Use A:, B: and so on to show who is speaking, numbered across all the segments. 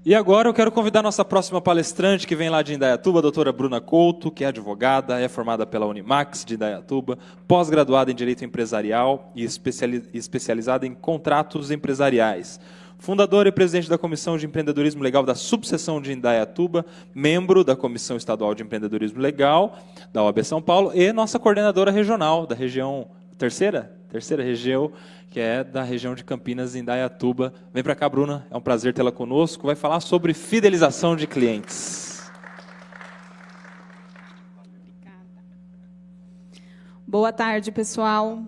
A: E agora eu quero convidar a nossa próxima palestrante, que vem lá de Indaiatuba, a doutora Bruna Couto, que é advogada, é formada pela Unimax de Indaiatuba, pós-graduada em Direito Empresarial e especializada em contratos empresariais. Fundadora e presidente da Comissão de Empreendedorismo Legal da Subseção de Indaiatuba, membro da Comissão Estadual de Empreendedorismo Legal da OAB São Paulo e nossa coordenadora regional da região, terceira região, que é da região de Campinas, Indaiatuba. Vem para cá, Bruna, é um prazer tê-la conosco. Vai falar sobre fidelização de clientes.
B: Boa tarde, pessoal.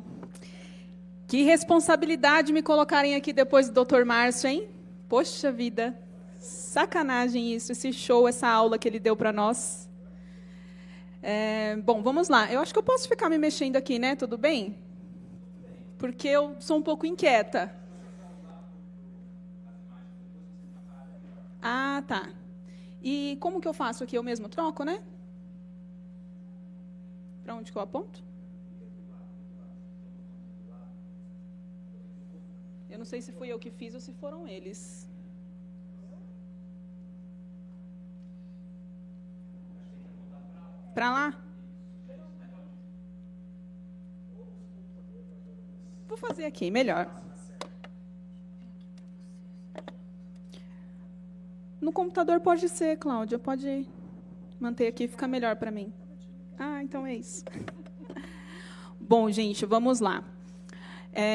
B: Que responsabilidade me colocarem aqui depois do Dr. Márcio, hein? Poxa vida, sacanagem isso, esse show, essa aula que ele deu para nós. Bom, vamos lá. Eu acho que eu posso ficar me mexendo aqui, né? Tudo bem? Porque eu sou um pouco inquieta. Ah, tá. E como que eu faço aqui? Eu mesmo troco, né? Para onde que eu aponto? Eu não sei se fui eu que fiz ou se foram eles. Para lá? Vou fazer aqui, melhor. No computador pode ser, Cláudia, pode manter aqui, fica melhor para mim. Ah, então é isso. Bom, gente, vamos lá.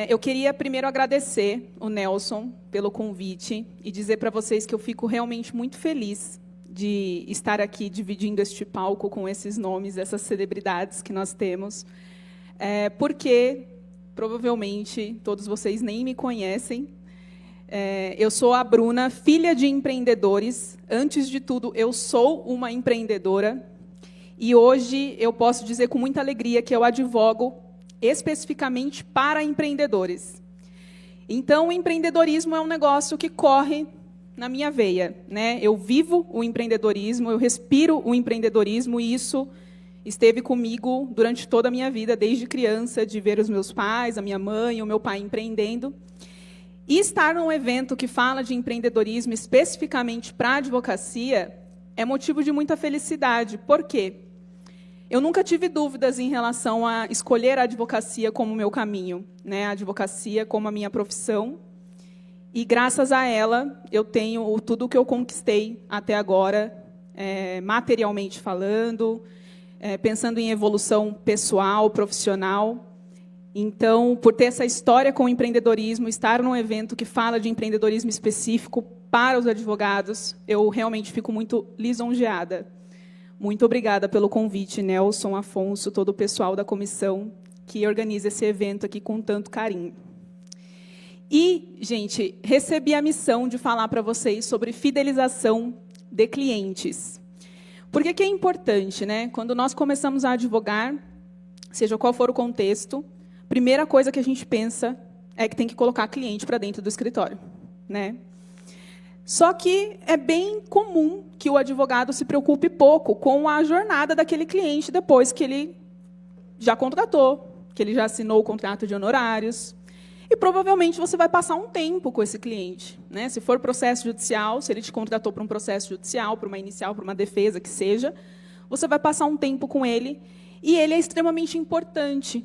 B: Eu queria primeiro agradecer o Nelson pelo convite e dizer para vocês que eu fico realmente muito feliz de estar aqui dividindo este palco com esses nomes, essas celebridades que nós temos, porque provavelmente todos vocês nem me conhecem. Eu sou a Bruna, filha de empreendedores. Antes de tudo, eu sou uma empreendedora. E hoje eu posso dizer com muita alegria que eu advogo especificamente para empreendedores. Então, o empreendedorismo é um negócio que corre na minha veia, né? Eu vivo o empreendedorismo, eu respiro o empreendedorismo, e isso esteve comigo durante toda a minha vida, desde criança, de ver os meus pais, a minha mãe, o meu pai empreendendo. E estar num evento que fala de empreendedorismo especificamente para a advocacia é motivo de muita felicidade. Por quê? Eu nunca tive dúvidas em relação a escolher a advocacia como meu caminho, né? A advocacia como a minha profissão. E, graças a ela, eu tenho tudo o que eu conquistei até agora, materialmente falando, pensando em evolução pessoal, profissional. Então, por ter essa história com o empreendedorismo, estar num evento que fala de empreendedorismo específico para os advogados, eu realmente fico muito lisonjeada. Muito obrigada pelo convite, Nelson, Afonso, todo o pessoal da comissão que organiza esse evento aqui com tanto carinho. E, gente, recebi a missão de falar para vocês sobre fidelização de clientes. Por que é importante, né? Quando nós começamos a advogar, seja qual for o contexto, a primeira coisa que a gente pensa é que tem que colocar cliente para dentro do escritório, né? Só que é bem comum que o advogado se preocupe pouco com a jornada daquele cliente depois que ele já contratou, que ele já assinou o contrato de honorários. E provavelmente você vai passar um tempo com esse cliente, né? Se for processo judicial, se ele te contratou para um processo judicial, para uma inicial, para uma defesa, que seja, você vai passar um tempo com ele, e ele é extremamente importante.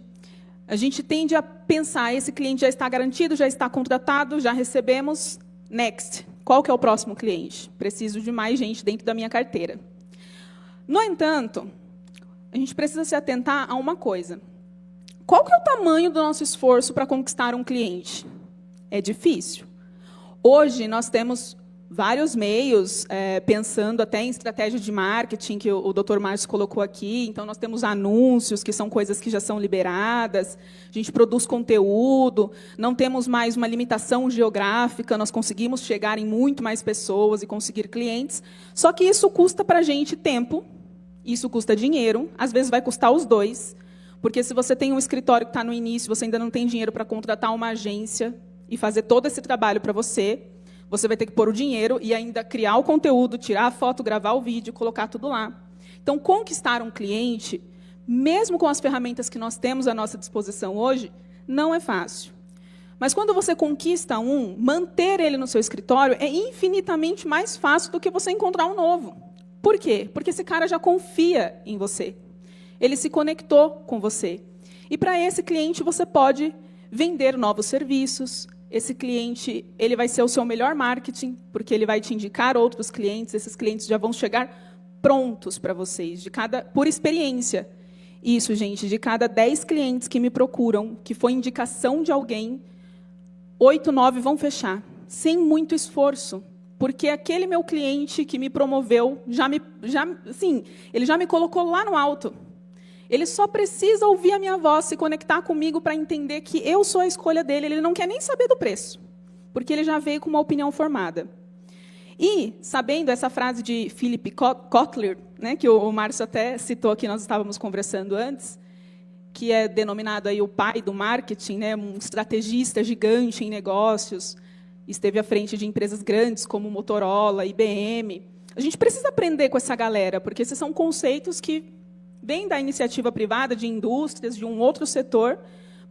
B: A gente tende a pensar, esse cliente já está garantido, já está contratado, já recebemos, next. Qual que é o próximo cliente? Preciso de mais gente dentro da minha carteira. No entanto, a gente precisa se atentar a uma coisa. Qual que é o tamanho do nosso esforço para conquistar um cliente? É difícil. Hoje, nós temos vários meios, pensando até em estratégia de marketing, que o Dr. Márcio colocou aqui. Então, nós temos anúncios, que são coisas que já são liberadas. A gente produz conteúdo. Não temos mais uma limitação geográfica. Nós conseguimos chegar em muito mais pessoas e conseguir clientes. Só que isso custa para a gente tempo. Isso custa dinheiro. Às vezes, vai custar os dois. Porque se você tem um escritório que está no início, você ainda não tem dinheiro para contratar uma agência e fazer todo esse trabalho para você, você vai ter que pôr o dinheiro e ainda criar o conteúdo, tirar a foto, gravar o vídeo, colocar tudo lá. Então, conquistar um cliente, mesmo com as ferramentas que nós temos à nossa disposição hoje, não é fácil. Mas quando você conquista um, manter ele no seu escritório é infinitamente mais fácil do que você encontrar um novo. Por quê? Porque esse cara já confia em você. Ele se conectou com você. E para esse cliente você pode vender novos serviços. Esse cliente, ele vai ser o seu melhor marketing, porque ele vai te indicar outros clientes. Esses clientes já vão chegar prontos para vocês, por experiência. Isso, gente, de cada 10 clientes que me procuram, que foi indicação de alguém, 8, 9 vão fechar, sem muito esforço. Porque aquele meu cliente que me promoveu, ele já me colocou lá no alto. Ele só precisa ouvir a minha voz, se conectar comigo para entender que eu sou a escolha dele. Ele não quer nem saber do preço, porque ele já veio com uma opinião formada. E, sabendo essa frase de Philip Kotler, né, que o Márcio até citou aqui, nós estávamos conversando antes, que é denominado aí o pai do marketing, né, um estrategista gigante em negócios, esteve à frente de empresas grandes como Motorola, IBM. A gente precisa aprender com essa galera, porque esses são conceitos que vêm da iniciativa privada, de indústrias, de um outro setor,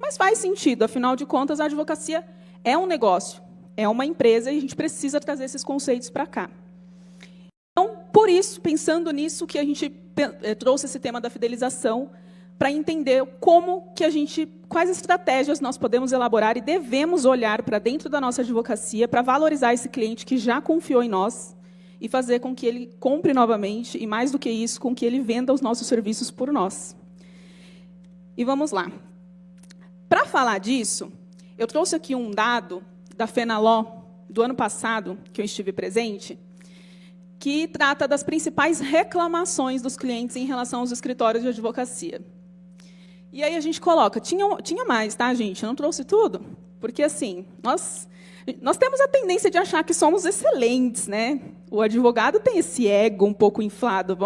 B: mas faz sentido, afinal de contas, a advocacia é um negócio, é uma empresa, e a gente precisa trazer esses conceitos para cá. Então, por isso, pensando nisso, que a gente trouxe esse tema da fidelização, para entender quais estratégias nós podemos elaborar e devemos olhar para dentro da nossa advocacia para valorizar esse cliente que já confiou em nós e fazer com que ele compre novamente e, mais do que isso, com que ele venda os nossos serviços por nós. E vamos lá. Para falar disso, eu trouxe aqui um dado da Fenaló do ano passado, que eu estive presente, que trata das principais reclamações dos clientes em relação aos escritórios de advocacia. E aí a gente coloca, tinha mais, tá, gente? Eu não trouxe tudo, porque assim, nós temos a tendência de achar que somos excelentes, né? O advogado tem esse ego um pouco inflado.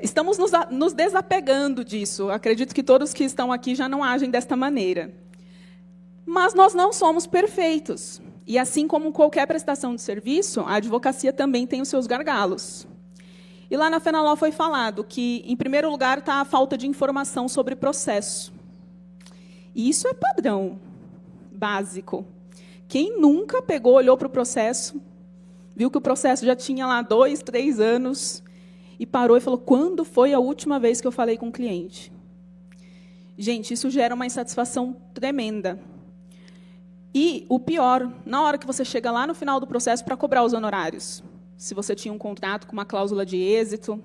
B: Estamos nos desapegando disso. Acredito que todos que estão aqui já não agem desta maneira. Mas nós não somos perfeitos. E assim como qualquer prestação de serviço, a advocacia também tem os seus gargalos. E lá na Fenaló foi falado que, em primeiro lugar, está a falta de informação sobre processo. E isso é padrão, básico. Quem nunca pegou, olhou para o processo, viu que o processo já tinha lá 2, 3 anos, e parou e falou, quando foi a última vez que eu falei com o cliente? Gente, isso gera uma insatisfação tremenda. E o pior, na hora que você chega lá no final do processo para cobrar os honorários, se você tinha um contrato com uma cláusula de êxito,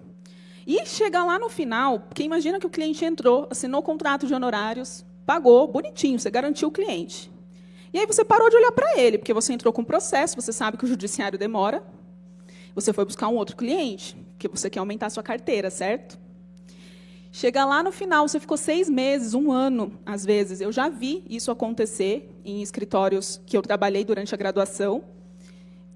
B: e chega lá no final, porque imagina que o cliente entrou, assinou o contrato de honorários, pagou, bonitinho, você garantiu o cliente. E aí você parou de olhar para ele, porque você entrou com o processo, você sabe que o judiciário demora, você foi buscar um outro cliente, porque você quer aumentar a sua carteira, certo? Chega lá no final, você ficou 6 meses, 1 ano, às vezes. Eu já vi isso acontecer em escritórios que eu trabalhei durante a graduação,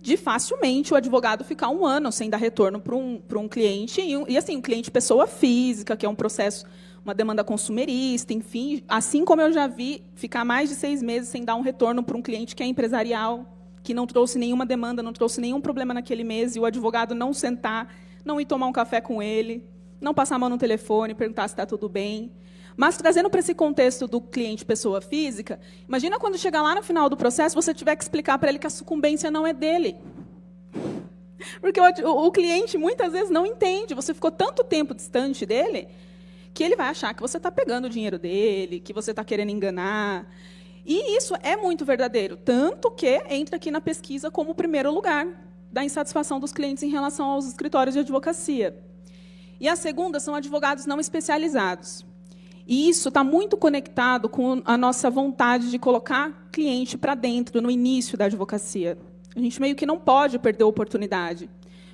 B: de facilmente o advogado ficar 1 ano sem dar retorno para um cliente, e assim, um cliente pessoa física, que é um processo, uma demanda consumerista, enfim, assim como eu já vi ficar mais de 6 meses sem dar um retorno para um cliente que é empresarial, que não trouxe nenhuma demanda, não trouxe nenhum problema naquele mês, e o advogado não sentar, não ir tomar um café com ele, não passar a mão no telefone, perguntar se está tudo bem. Mas, trazendo para esse contexto do cliente pessoa física, imagina quando chegar lá no final do processo, você tiver que explicar para ele que a sucumbência não é dele. Porque o cliente, muitas vezes, não entende. Você ficou tanto tempo distante dele, que ele vai achar que você está pegando o dinheiro dele, que você está querendo enganar. E isso é muito verdadeiro. Tanto que entra aqui na pesquisa como o primeiro lugar da insatisfação dos clientes em relação aos escritórios de advocacia. E a segunda são advogados não especializados. E isso está muito conectado com a nossa vontade de colocar cliente para dentro, no início da advocacia. A gente meio que não pode perder a oportunidade.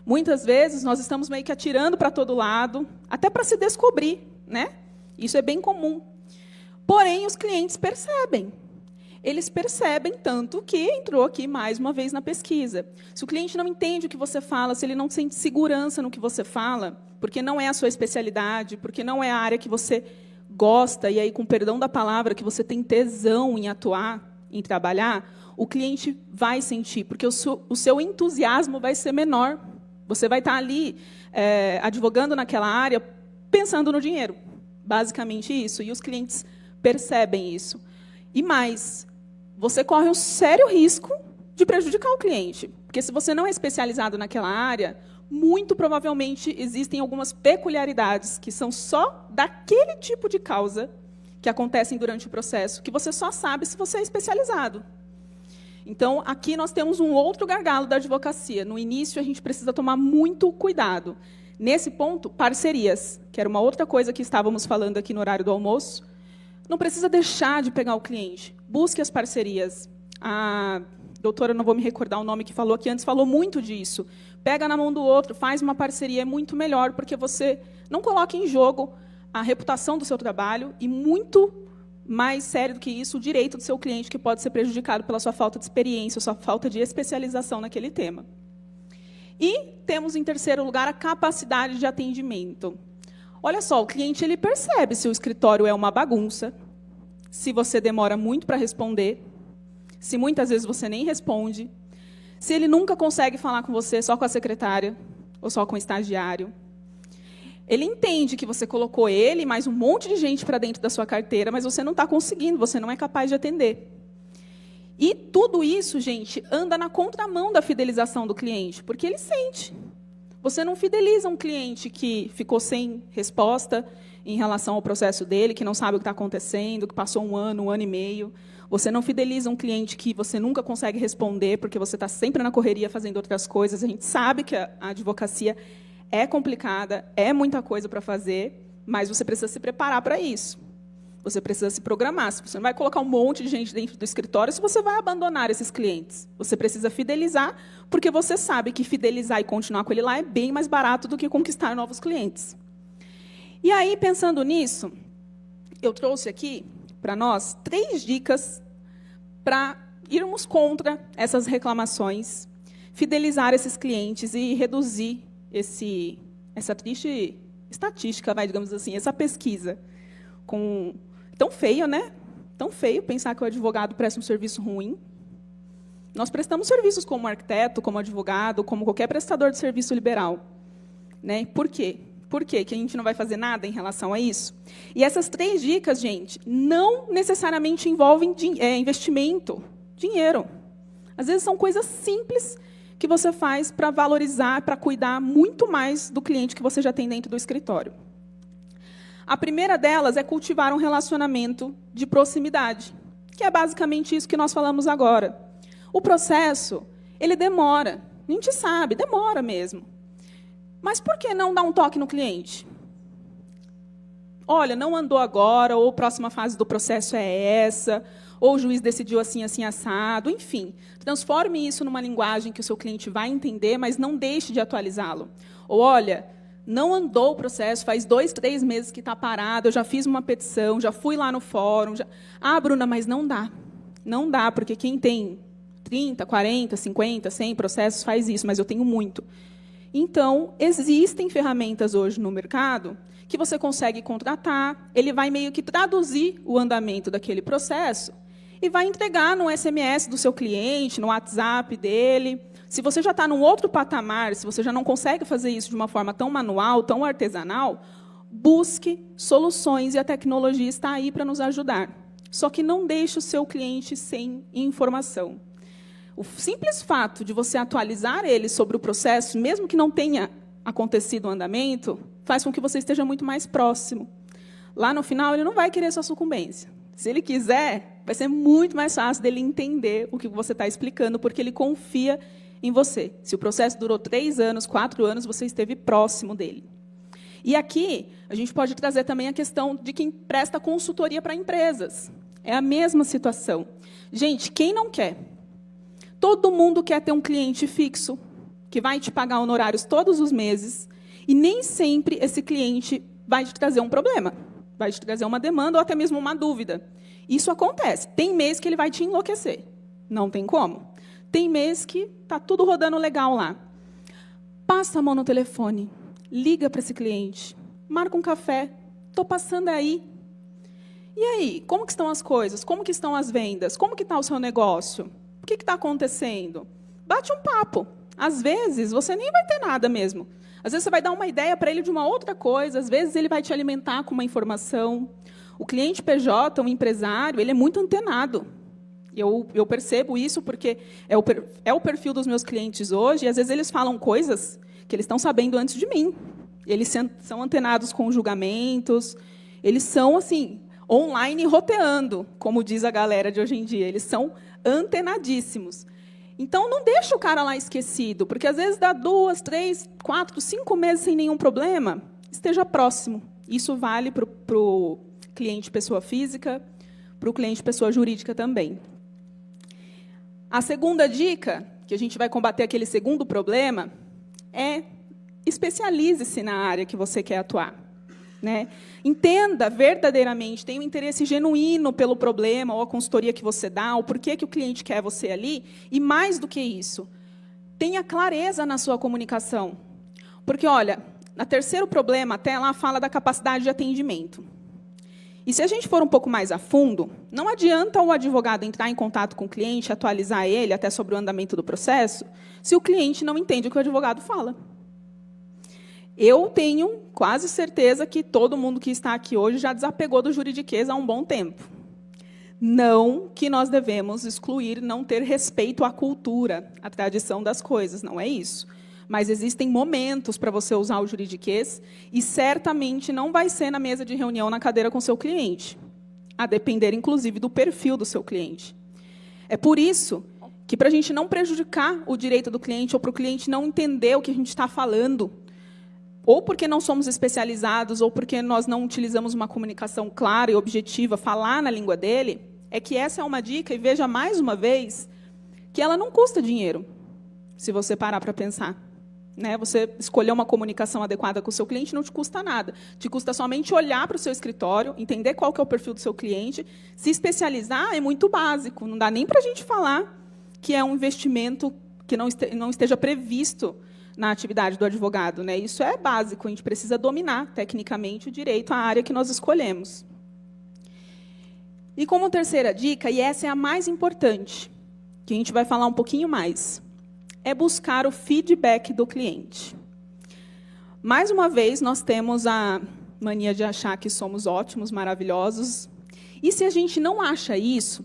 B: Muitas vezes, nós estamos meio que atirando para todo lado, até para se descobrir, né? Isso é bem comum. Porém, os clientes percebem. Eles percebem tanto que entrou aqui mais uma vez na pesquisa. Se o cliente não entende o que você fala, se ele não sente segurança no que você fala, porque não é a sua especialidade, porque não é a área que você gosta, e aí, com perdão da palavra, que você tem tesão em atuar, em trabalhar, o cliente vai sentir, porque o seu entusiasmo vai ser menor. Você vai estar ali advogando naquela área, pensando no dinheiro. Basicamente isso. E os clientes percebem isso. E mais, você corre um sério risco de prejudicar o cliente. Porque se você não é especializado naquela área, muito provavelmente existem algumas peculiaridades que são só daquele tipo de causa que acontecem durante o processo, que você só sabe se você é especializado. Então, aqui nós temos um outro gargalo da advocacia. No início, a gente precisa tomar muito cuidado. Nesse ponto, parcerias, que era uma outra coisa que estávamos falando aqui no horário do almoço. Não precisa deixar de pegar o cliente. Busque as parcerias. A doutora, não vou me recordar o nome que falou aqui antes, falou muito disso. Pega na mão do outro, faz uma parceria, é muito melhor, porque você não coloca em jogo a reputação do seu trabalho e, muito mais sério do que isso, o direito do seu cliente, que pode ser prejudicado pela sua falta de experiência, sua falta de especialização naquele tema. E temos, em terceiro lugar, a capacidade de atendimento. Olha só, o cliente ele percebe se o escritório é uma bagunça, se você demora muito para responder, se muitas vezes você nem responde, se ele nunca consegue falar com você só com a secretária ou só com o estagiário. Ele entende que você colocou ele e mais um monte de gente para dentro da sua carteira, mas você não está conseguindo, você não é capaz de atender. E tudo isso, gente, anda na contramão da fidelização do cliente, porque ele sente. Você não fideliza um cliente que ficou sem resposta em relação ao processo dele, que não sabe o que está acontecendo, que passou um ano e meio. Você não fideliza um cliente que você nunca consegue responder, porque você está sempre na correria fazendo outras coisas. A gente sabe que a advocacia é complicada, é muita coisa para fazer, mas você precisa se preparar para isso. Você precisa se programar. Você não vai colocar um monte de gente dentro do escritório se você vai abandonar esses clientes. Você precisa fidelizar, porque você sabe que fidelizar e continuar com ele lá é bem mais barato do que conquistar novos clientes. E aí, pensando nisso, eu trouxe aqui para nós 3 dicas para irmos contra essas reclamações, fidelizar esses clientes e reduzir essa triste estatística, digamos assim, essa pesquisa. Tão feio, né? Tão feio pensar que o advogado presta um serviço ruim. Nós prestamos serviços como arquiteto, como advogado, como qualquer prestador de serviço liberal. Né? Por quê? Por quê? Que a gente não vai fazer nada em relação a isso? E essas 3 dicas, gente, não necessariamente envolvem investimento, dinheiro. Às vezes são coisas simples que você faz para valorizar, para cuidar muito mais do cliente que você já tem dentro do escritório. A primeira delas é cultivar um relacionamento de proximidade, que é basicamente isso que nós falamos agora. O processo, ele demora. A gente sabe, demora mesmo. Mas por que não dar um toque no cliente? Olha, não andou agora, ou a próxima fase do processo é essa, ou o juiz decidiu assim, assim, assado, enfim. Transforme isso numa linguagem que o seu cliente vai entender, mas não deixe de atualizá-lo. Ou, olha, não andou o processo, faz 2, 3 meses que está parado, eu já fiz uma petição, já fui lá no fórum. Ah, Bruna, mas não dá. Não dá, porque quem tem 30, 40, 50, 100 processos faz isso, mas eu tenho muito. Então, existem ferramentas hoje no mercado que você consegue contratar, ele vai meio que traduzir o andamento daquele processo e vai entregar no SMS do seu cliente, no WhatsApp dele. Se você já está num outro patamar, se você já não consegue fazer isso de uma forma tão manual, tão artesanal, busque soluções e a tecnologia está aí para nos ajudar. Só que não deixe o seu cliente sem informação. O simples fato de você atualizar ele sobre o processo, mesmo que não tenha acontecido o andamento, faz com que você esteja muito mais próximo. Lá no final, ele não vai querer sua sucumbência. Se ele quiser, vai ser muito mais fácil dele entender o que você está explicando, porque ele confia em você. Se o processo durou 3 anos, 4 anos, você esteve próximo dele. E aqui, a gente pode trazer também a questão de quem presta consultoria para empresas. É a mesma situação. Gente, quem não quer? Todo mundo quer ter um cliente fixo, que vai te pagar honorários todos os meses, e nem sempre esse cliente vai te trazer um problema, vai te trazer uma demanda ou até mesmo uma dúvida. Isso acontece. Tem mês que ele vai te enlouquecer. Não tem como. Tem mês que está tudo rodando legal lá. Passa a mão no telefone, liga para esse cliente, marca um café, estou passando aí. E aí, como que estão as coisas? Como que estão as vendas? Como que está o seu negócio? O que está acontecendo? Bate um papo. Às vezes, você nem vai ter nada mesmo. Às vezes, você vai dar uma ideia para ele de uma outra coisa. Às vezes, ele vai te alimentar com uma informação. O cliente PJ, o empresário, ele é muito antenado. Eu percebo isso porque é o perfil dos meus clientes hoje, e às vezes eles falam coisas que eles estão sabendo antes de mim. Eles são antenados com julgamentos, eles são, assim, online roteando, como diz a galera de hoje em dia. Eles são antenadíssimos. Então, não deixa o cara lá esquecido, porque às vezes dá 2, 3, 4, 5 meses sem nenhum problema, esteja próximo. Isso vale para o cliente pessoa física, para o cliente pessoa jurídica também. A segunda dica, que a gente vai combater aquele segundo problema, é especialize-se na área que você quer atuar. Né? Entenda verdadeiramente, tenha um interesse genuíno pelo problema, ou a consultoria que você dá, ou por que o cliente quer você ali, e mais do que isso, tenha clareza na sua comunicação. Porque, olha, no terceiro problema, até lá, fala da capacidade de atendimento. E se a gente for um pouco mais a fundo, não adianta o advogado entrar em contato com o cliente, atualizar ele até sobre o andamento do processo, se o cliente não entende o que o advogado fala. Eu tenho quase certeza que todo mundo que está aqui hoje já desapegou do juridiquês há um bom tempo. Não que nós devemos excluir, não ter respeito à cultura, à tradição das coisas, não é isso. Mas existem momentos para você usar o juridiquês e certamente não vai ser na mesa de reunião, na cadeira com o seu cliente, a depender, inclusive, do perfil do seu cliente. É por isso que, para a gente não prejudicar o direito do cliente ou para o cliente não entender o que a gente está falando, ou porque não somos especializados, ou porque nós não utilizamos uma comunicação clara e objetiva, falar na língua dele, é que essa é uma dica, e veja mais uma vez, que ela não custa dinheiro, se você parar para pensar. Né? Você escolher uma comunicação adequada com o seu cliente não te custa nada. Te custa somente olhar para o seu escritório, entender qual que é o perfil do seu cliente, se especializar é muito básico, não dá nem para a gente falar que é um investimento que não esteja previsto na atividade do advogado. Né? Isso é básico, a gente precisa dominar, tecnicamente, o direito à área que nós escolhemos. E como terceira dica, e essa é a mais importante, que a gente vai falar um pouquinho mais, é buscar o feedback do cliente. Mais uma vez, nós temos a mania de achar que somos ótimos, maravilhosos, e se a gente não acha isso,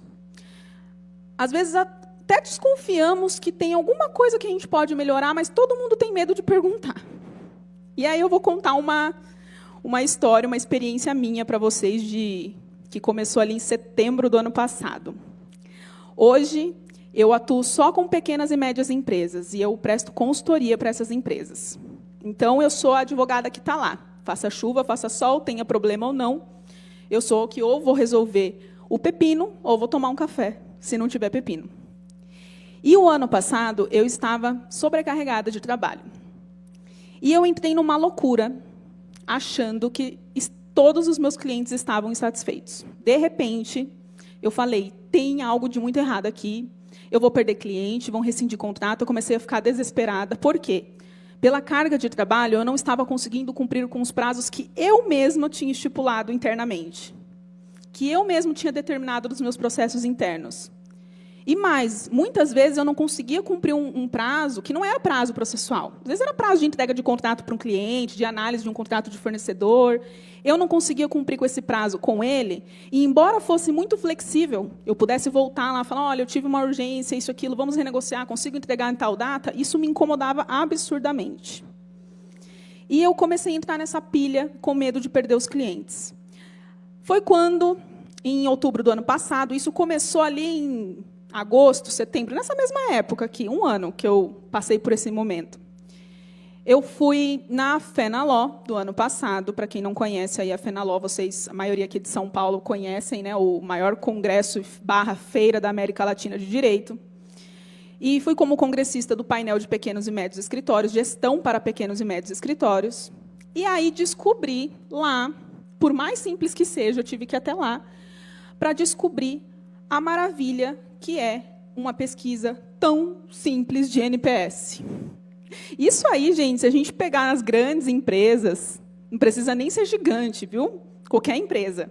B: às vezes até desconfiamos que tem alguma coisa que a gente pode melhorar, mas todo mundo tem medo de perguntar. E aí eu vou contar uma história, uma experiência minha para vocês, que começou ali em setembro do ano passado. Hoje, eu atuo só com pequenas e médias empresas, e eu presto consultoria para essas empresas. Então, eu sou a advogada que está lá. Faça chuva, faça sol, tenha problema ou não. Eu sou que ou vou resolver o pepino, ou vou tomar um café, se não tiver pepino. E o ano passado, eu estava sobrecarregada de trabalho. E eu entrei numa loucura, achando que todos os meus clientes estavam insatisfeitos. De repente, eu falei, tem algo de muito errado aqui, eu vou perder cliente, vão rescindir contrato. Eu comecei a ficar desesperada. Por quê? Pela carga de trabalho, eu não estava conseguindo cumprir com os prazos que eu mesma tinha estipulado internamente, que eu mesma tinha determinado nos meus processos internos. E mais, muitas vezes eu não conseguia cumprir um prazo que não era prazo processual. Às vezes era prazo de entrega de contrato para um cliente, de análise de um contrato de fornecedor. Eu não conseguia cumprir com esse prazo com ele, e embora fosse muito flexível, eu pudesse voltar lá e falar, olha, eu tive uma urgência, isso, aquilo, vamos renegociar, consigo entregar em tal data, isso me incomodava absurdamente. E eu comecei a entrar nessa pilha com medo de perder os clientes. Foi quando, em outubro do ano passado, isso começou ali em agosto, setembro, nessa mesma época aqui, um ano que eu passei por esse momento. Eu fui na FENALO do ano passado. Para quem não conhece aí a FENALO, a maioria aqui de São Paulo conhecem, né, o maior congresso / feira da América Latina de Direito. E fui como congressista do painel de pequenos e médios escritórios, gestão para pequenos e médios escritórios. E aí descobri lá, por mais simples que seja, eu tive que ir até lá, para descobrir a maravilha que é uma pesquisa tão simples de NPS. Isso aí, gente, se a gente pegar nas grandes empresas, não precisa nem ser gigante, viu? Qualquer empresa.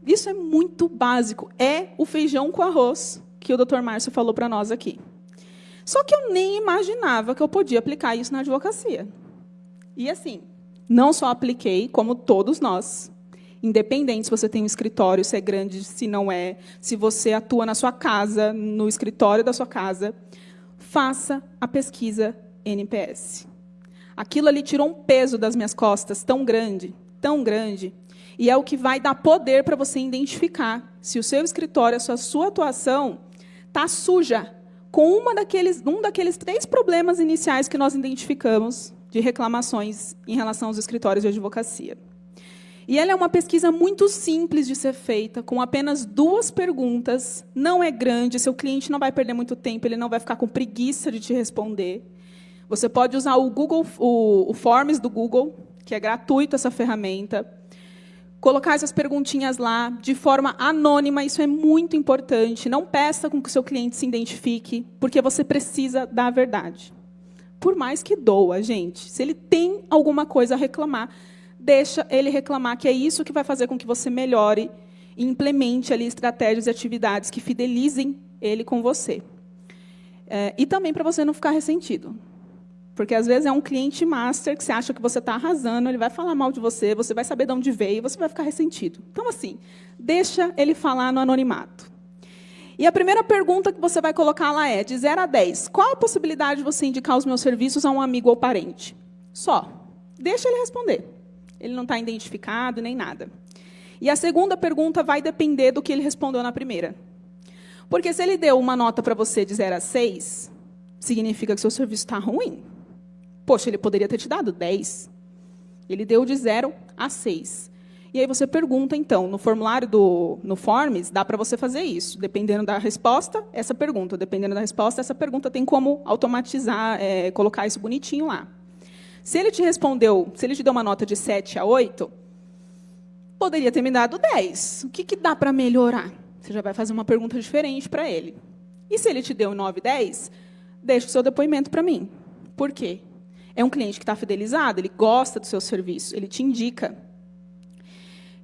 B: Isso é muito básico. É o feijão com arroz que o Dr. Márcio falou para nós aqui. Só que eu nem imaginava que eu podia aplicar isso na advocacia. E, assim, não só apliquei, como todos nós, independente se você tem um escritório, se é grande, se não é, se você atua na sua casa, no escritório da sua casa, faça a pesquisa NPS. Aquilo ali tirou um peso das minhas costas tão grande, e é o que vai dar poder para você identificar se o seu escritório, a sua atuação, está suja com um daqueles 3 problemas iniciais que nós identificamos de reclamações em relação aos escritórios de advocacia. E ela é uma pesquisa muito simples de ser feita, com apenas 2 perguntas, não é grande, seu cliente não vai perder muito tempo, ele não vai ficar com preguiça de te responder. Você pode usar o Forms do Google, que é gratuito essa ferramenta, colocar essas perguntinhas lá de forma anônima, isso é muito importante. Não peça com que o seu cliente se identifique, porque você precisa da verdade. Por mais que doa, gente, se ele tem alguma coisa a reclamar, deixa ele reclamar, que é isso que vai fazer com que você melhore e implemente ali estratégias e atividades que fidelizem ele com você. E também para você não ficar ressentido. Porque, às vezes, é um cliente master que você acha que você está arrasando, ele vai falar mal de você, você vai saber de onde veio, você vai ficar ressentido. Então, assim, deixa ele falar no anonimato. E a primeira pergunta que você vai colocar lá é, de 0 a 10, qual a possibilidade de você indicar os meus serviços a um amigo ou parente? Só. Deixa ele responder. Ele não está identificado nem nada. E a segunda pergunta vai depender do que ele respondeu na primeira. Porque se ele deu uma nota para você de 0 a 6, significa que seu serviço está ruim. Poxa, ele poderia ter te dado 10. Ele deu de 0 a 6. E aí você pergunta, então, no formulário no Forms, dá para você fazer isso. Dependendo da resposta, essa pergunta. Dependendo da resposta, essa pergunta tem como automatizar, colocar isso bonitinho lá. Se ele te respondeu, se ele te deu uma nota de 7 a 8, poderia ter me dado 10. O que dá para melhorar? Você já vai fazer uma pergunta diferente para ele. E se ele te deu 9, 10, deixa o seu depoimento para mim. Por quê? É um cliente que está fidelizado, ele gosta do seu serviço, ele te indica.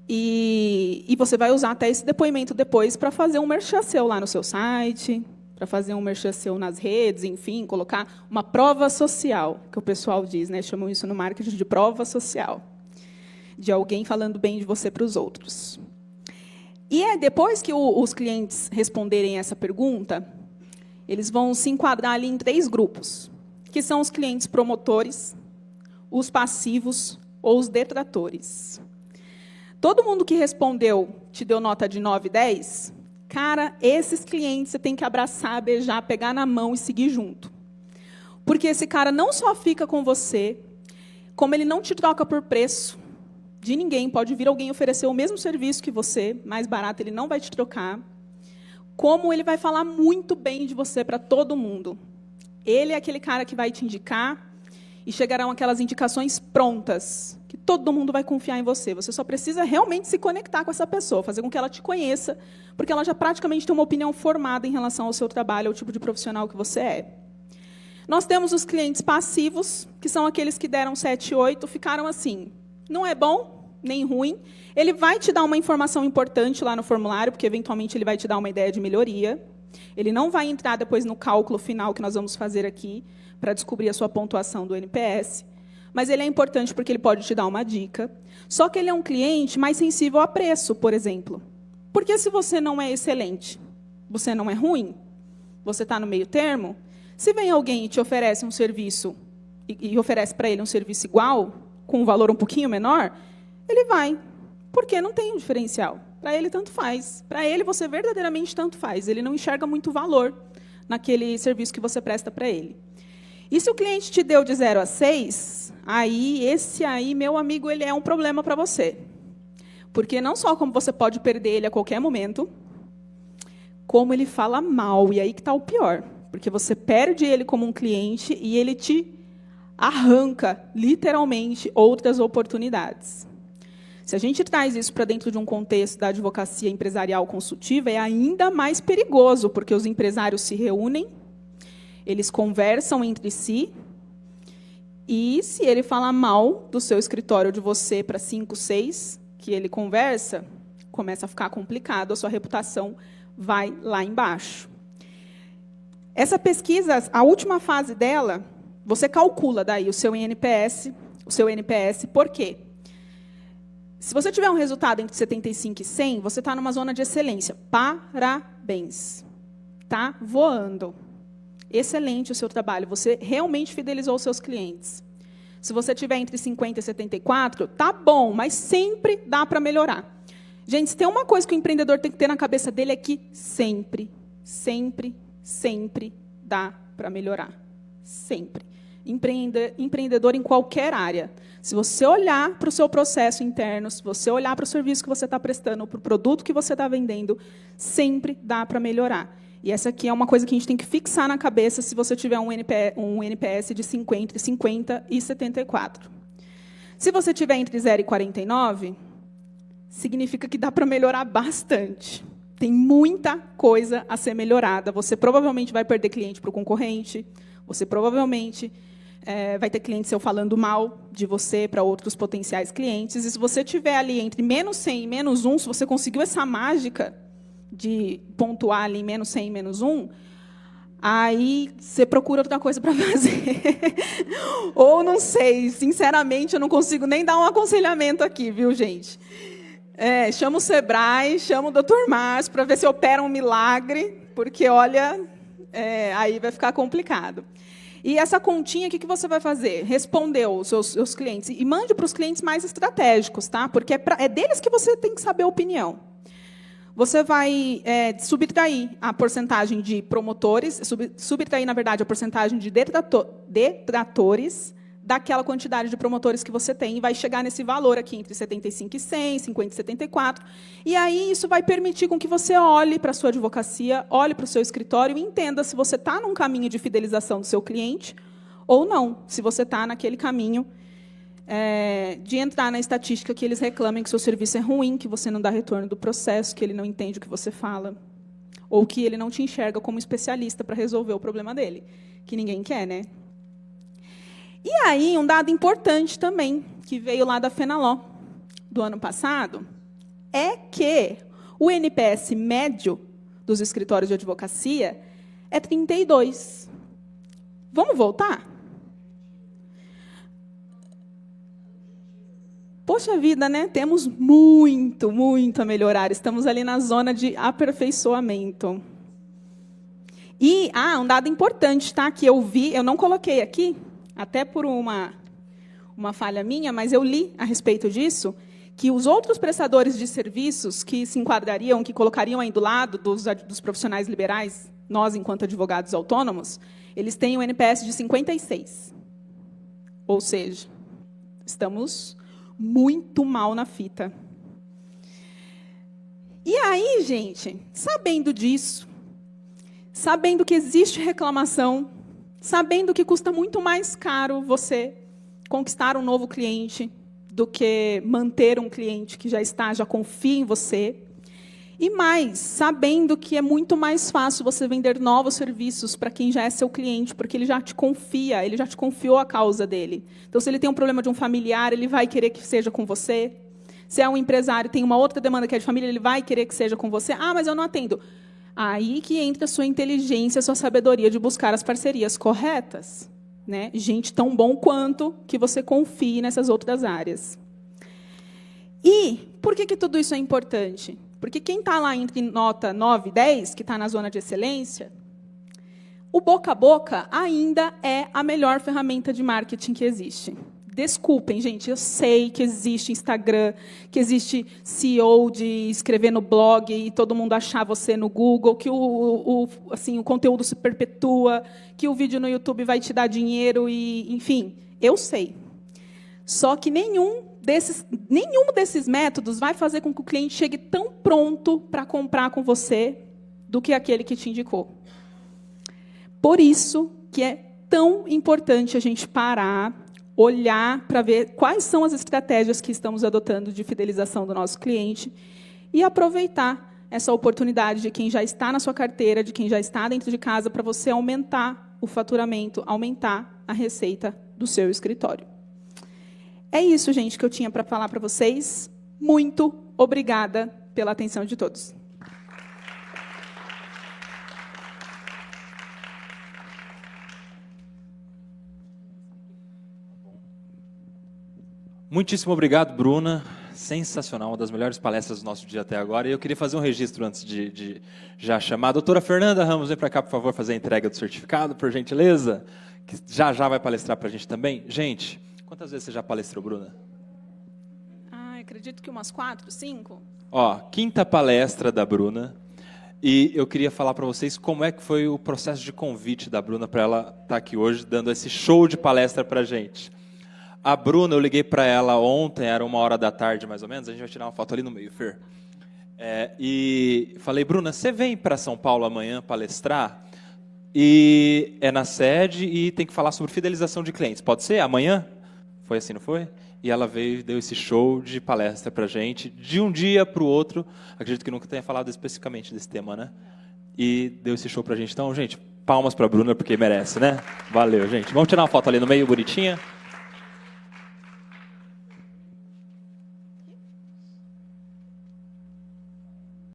B: E você vai usar até esse depoimento depois para fazer um merchan seu lá no seu site, para fazer um merchan seu nas redes, enfim, colocar uma prova social, que o pessoal diz, né? Chamam isso no marketing de prova social, de alguém falando bem de você para os outros. E depois que os clientes responderem essa pergunta, eles vão se enquadrar ali em 3 grupos, que são os clientes promotores, os passivos ou os detratores. Todo mundo que respondeu, te deu nota de 9, 10, cara, esses clientes você tem que abraçar, beijar, pegar na mão e seguir junto. Porque esse cara não só fica com você, como ele não te troca por preço de ninguém. Pode vir alguém oferecer o mesmo serviço que você, mais barato, ele não vai te trocar. Como ele vai falar muito bem de você para todo mundo. Ele é aquele cara que vai te indicar e chegarão aquelas indicações prontas, que todo mundo vai confiar em você. Você só precisa realmente se conectar com essa pessoa, fazer com que ela te conheça, porque ela já praticamente tem uma opinião formada em relação ao seu trabalho, ao tipo de profissional que você é. Nós temos os clientes passivos, que são aqueles que deram 7, 8, ficaram assim, não é bom, nem ruim. Ele vai te dar uma informação importante lá no formulário, porque, eventualmente, ele vai te dar uma ideia de melhoria. Ele não vai entrar depois no cálculo final que nós vamos fazer aqui, para descobrir a sua pontuação do NPS. Mas ele é importante porque ele pode te dar uma dica. Só que ele é um cliente mais sensível a preço, por exemplo. Porque se você não é excelente, você não é ruim, você está no meio termo, se vem alguém e te oferece um serviço, e oferece para ele um serviço igual, com um valor um pouquinho menor, ele vai, porque não tem um diferencial. Para ele, tanto faz. Para ele, você verdadeiramente tanto faz. Ele não enxerga muito valor naquele serviço que você presta para ele. E se o cliente te deu de 0 a 6, esse aí, meu amigo, ele é um problema para você. Porque não só como você pode perder ele a qualquer momento, como ele fala mal. E aí que está o pior. Porque você perde ele como um cliente e ele te arranca, literalmente, outras oportunidades. Se a gente traz isso para dentro de um contexto da advocacia empresarial consultiva, é ainda mais perigoso, porque os empresários se reúnem, eles conversam entre si, e se ele falar mal do seu escritório, de você, para 5, 6, que ele conversa, começa a ficar complicado, a sua reputação vai lá embaixo. Essa pesquisa, a última fase dela, você calcula daí o seu NPS, por quê? Se você tiver um resultado entre 75 e 100, você está numa zona de excelência. Parabéns. Está voando. Excelente o seu trabalho. Você realmente fidelizou os seus clientes. Se você tiver entre 50 e 74, tá bom, mas sempre dá para melhorar. Gente, se tem uma coisa que o empreendedor tem que ter na cabeça dele é que sempre, sempre, sempre dá para melhorar. Sempre. Empreendedor em qualquer área. Se você olhar para o seu processo interno, se você olhar para o serviço que você está prestando, para o produto que você está vendendo, sempre dá para melhorar. E essa aqui é uma coisa que a gente tem que fixar na cabeça se você tiver um NPS de 50 e 74. Se você tiver entre 0 e 49, significa que dá para melhorar bastante. Tem muita coisa a ser melhorada. Você provavelmente vai perder cliente para o concorrente, você provavelmente vai ter cliente seu falando mal de você para outros potenciais clientes. E se você tiver ali entre menos 100 e menos 1, se você conseguiu essa mágica de pontuar ali menos 100 e menos 1, aí você procura outra coisa para fazer. Ou não sei, sinceramente, eu não consigo nem dar um aconselhamento aqui, viu, gente? Chama o Sebrae, chama o Dr. Márcio para ver se opera um milagre, porque, olha, aí vai ficar complicado. E essa continha, o que você vai fazer? Respondeu os seus clientes. E mande para os clientes mais estratégicos, tá? Porque é deles que você tem que saber a opinião. Você vai subtrair a porcentagem de promotores, subtrair, na verdade, a porcentagem de detratores daquela quantidade de promotores que você tem, e vai chegar nesse valor aqui, entre 75 e 100, 50 e 74. E aí isso vai permitir com que você olhe para a sua advocacia, olhe para o seu escritório e entenda se você está num caminho de fidelização do seu cliente ou não, se você está naquele caminho de entrar na estatística que eles reclamem que seu serviço é ruim, que você não dá retorno do processo, que ele não entende o que você fala, ou que ele não te enxerga como especialista para resolver o problema dele, que ninguém quer, né? E aí, um dado importante também, que veio lá da Fenaló, do ano passado, é que o NPS médio dos escritórios de advocacia é 32. Vamos voltar? Poxa vida, né? Temos muito, muito a melhorar. Estamos ali na zona de aperfeiçoamento. E, um dado importante, tá? Que eu vi, eu não coloquei aqui, até por uma falha minha, mas eu li a respeito disso, que os outros prestadores de serviços que se enquadrariam, que colocariam aí do lado dos profissionais liberais, nós, enquanto advogados autônomos, eles têm um NPS de 56. Ou seja, estamos muito mal na fita. E aí, gente, sabendo disso, sabendo que existe reclamação, sabendo que custa muito mais caro você conquistar um novo cliente do que manter um cliente que já confia em você, e mais, sabendo que é muito mais fácil você vender novos serviços para quem já é seu cliente, porque ele já te confia, ele já te confiou a causa dele. Então, se ele tem um problema de um familiar, ele vai querer que seja com você. Se é um empresário, tem uma outra demanda que é de família, ele vai querer que seja com você. Mas eu não atendo. Aí que entra a sua inteligência, a sua sabedoria de buscar as parcerias corretas, né? Gente tão bom quanto que você confie nessas outras áreas. E por que tudo isso é importante? Porque quem está lá entre nota 9 e 10, que está na zona de excelência, o boca a boca ainda é a melhor ferramenta de marketing que existe. Desculpem, gente, eu sei que existe Instagram, que existe CEO de escrever no blog e todo mundo achar você no Google, que o conteúdo se perpetua, que o vídeo no YouTube vai te dar dinheiro, enfim, eu sei. Só que nenhum desses métodos vai fazer com que o cliente chegue tão pronto para comprar com você do que aquele que te indicou. Por isso que é tão importante a gente parar, olhar para ver quais são as estratégias que estamos adotando de fidelização do nosso cliente e aproveitar essa oportunidade de quem já está na sua carteira, de quem já está dentro de casa, para você aumentar o faturamento, aumentar a receita do seu escritório. É isso, gente, que eu tinha para falar para vocês. Muito obrigada pela atenção de todos.
A: Muitíssimo obrigado, Bruna. sensacional, uma das melhores palestras do nosso dia até agora. E eu queria fazer um registro antes de já chamar. A doutora Fernanda Ramos, vem para cá, por favor, fazer a entrega do certificado, por gentileza, que já vai palestrar para a gente também. Gente, quantas vezes você já palestrou, Bruna?
B: Acredito que umas 4, 5.
A: Ó, quinta palestra da Bruna. E eu queria falar para vocês como é que foi o processo de convite da Bruna para ela estar aqui hoje, dando esse show de palestra para a gente. A Bruna, eu liguei para ela ontem, era 1h da tarde mais ou menos, a gente vai tirar uma foto ali no meio, Fer. E falei, Bruna, você vem para São Paulo amanhã palestrar? E é na sede e tem que falar sobre fidelização de clientes. Pode ser? Amanhã? Foi assim, não foi? E ela veio e deu esse show de palestra para a gente, de um dia para o outro. Acredito que nunca tenha falado especificamente desse tema, né? E deu esse show para a gente. Então, gente, palmas para a Bruna, porque merece, né? Valeu, gente. Vamos tirar uma foto ali no meio, bonitinha?